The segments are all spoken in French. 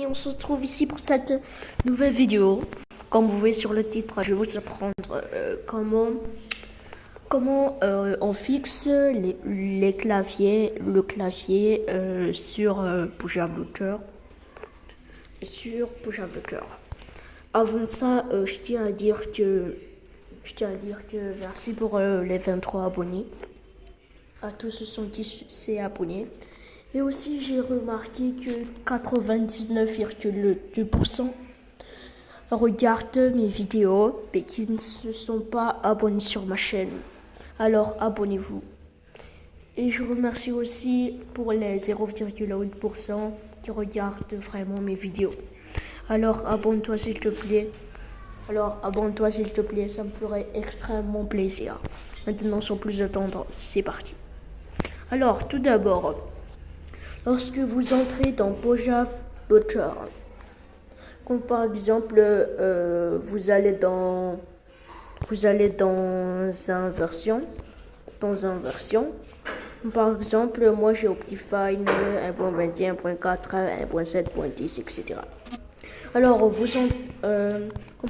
on se retrouve ici pour cette nouvelle vidéo. Comme vous voyez sur le titre, je vais vous apprendre comment on fixe le clavier sur Push Up Launcher. Avant ça, je tiens à dire que merci pour les 23 abonnés. À tous ceux qui sont ici abonnés. Et aussi, j'ai remarqué que 99,2% regardent mes vidéos mais qui ne se sont pas abonnés sur ma chaîne. Alors, abonnez-vous. Et je remercie aussi pour les 0,8% qui regardent vraiment mes vidéos. Alors, abonne-toi s'il te plaît. Ça me ferait extrêmement plaisir. Maintenant, sans plus attendre, c'est parti. Alors, tout d'abord, lorsque vous entrez dans Push Up Launcher, comme par exemple, vous allez dans un version. Par exemple, moi j'ai Optifine 1.21, 1.4, 1.7.10, etc. Alors, comme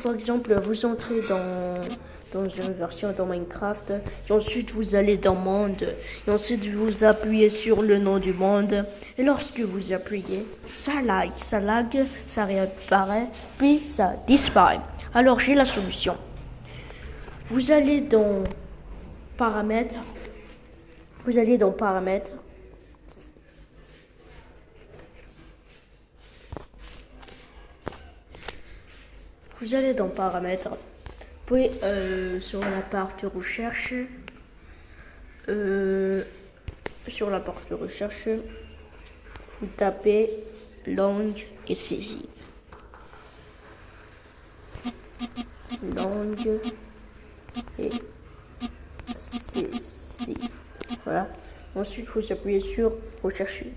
par exemple, vous entrez dans une version dans Minecraft, et ensuite vous allez dans monde, et ensuite vous appuyez sur le nom du monde, et lorsque vous appuyez, ça lag, ça réapparaît, puis ça disparaît. Alors j'ai la solution. Vous allez dans paramètres, puis sur la partie recherche, vous tapez langue et saisie. Voilà. Ensuite, vous appuyez sur rechercher.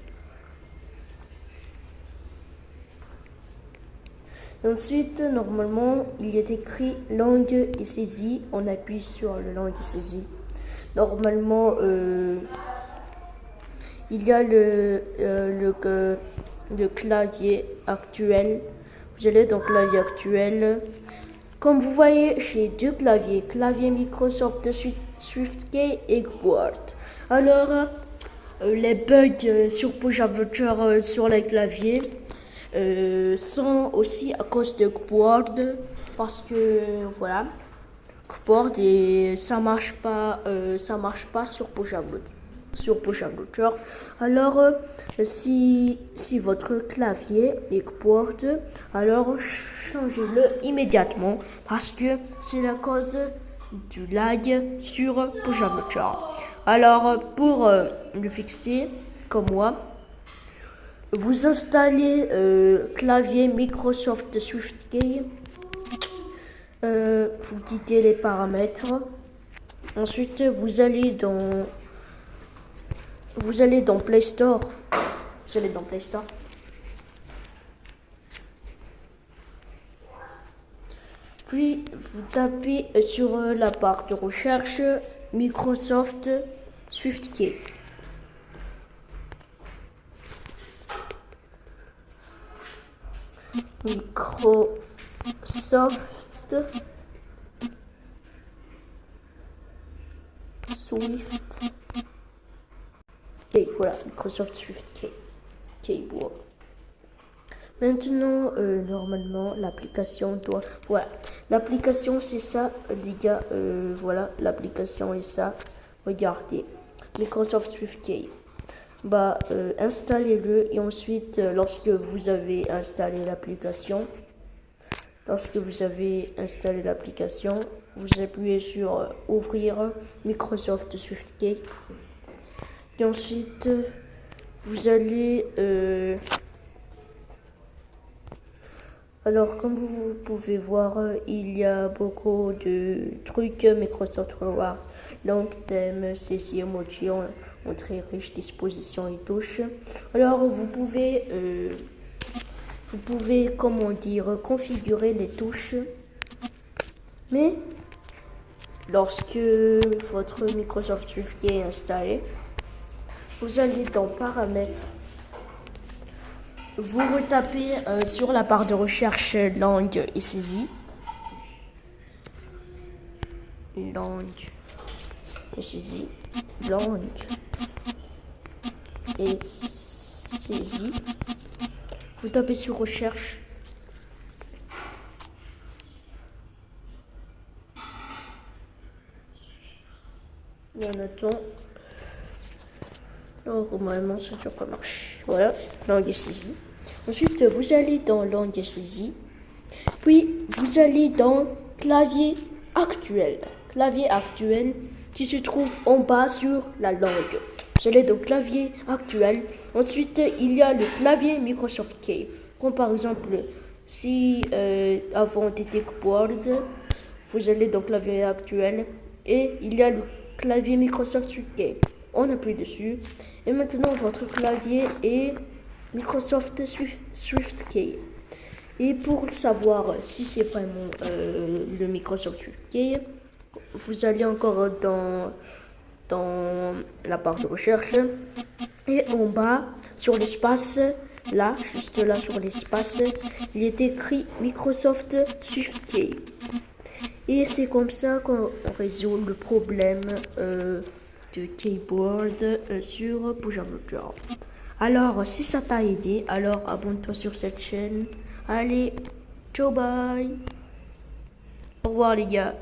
Ensuite, normalement, il est écrit langue et saisie. On appuie sur le langue et saisie. Normalement, il y a le clavier actuel. Vous allez dans le clavier actuel. Comme vous voyez, j'ai deux claviers. Clavier Microsoft SwiftKey et Keyboard. Alors, les bugs sur Push Up Launcher sur les claviers sont aussi à cause de Keyboard, parce que voilà, Keyboard et ça marche pas sur Push Up Launcher. Alors si votre clavier est Keyboard, alors changez-le immédiatement, parce que c'est la cause du lag sur Push Up Launcher. Alors pour le fixer, comme moi, vous installez clavier Microsoft SwiftKey, vous quittez les paramètres, ensuite vous allez dans Play Store. Puis vous tapez sur la barre de recherche Microsoft SwiftKey. Microsoft SwiftKey Keyboard. Maintenant, normalement, l'application doit... Voilà, l'application c'est ça, les gars. Voilà, l'application est ça. Regardez, Microsoft SwiftKey. Installez-le, et ensuite, lorsque vous avez installé l'application, vous appuyez sur ouvrir Microsoft SwiftKey. Et ensuite, vous allez... Alors, comme vous pouvez voir, il y a beaucoup de trucs Microsoft Rewards, long thème, CC, emoji, entrée riche, disposition et touches. Alors, vous pouvez, comment dire, configurer les touches. Mais, lorsque votre Microsoft SwiftKey est installé, vous allez dans paramètres. vous retapez sur la barre de recherche langue et saisie. Langue et saisie. Langue et saisie. Vous tapez sur recherche. Et on attend. Normalement, ça devrait marcher. Voilà, langue et saisie. Ensuite, vous allez dans langue et saisie. Puis, vous allez dans clavier actuel. Clavier actuel qui se trouve en bas sur la langue. Vous allez dans clavier actuel. Ensuite, il y a le clavier Microsoft Key. Comme par exemple, si avant était Board, vous allez dans clavier actuel et il y a le clavier Microsoft Key. On appuie dessus et maintenant votre clavier est Microsoft Swift Key. Et pour savoir si c'est vraiment le Microsoft Swift Key, vous allez encore dans la barre de recherche et en bas sur l'espace, là, juste là sur l'espace, il est écrit Microsoft Swift Key. Et c'est comme ça qu'on résout le problème de keyboard sur Pujamoja. Alors, si ça t'a aidé, alors abonne-toi sur cette chaîne. Allez, ciao, bye. Au revoir les gars.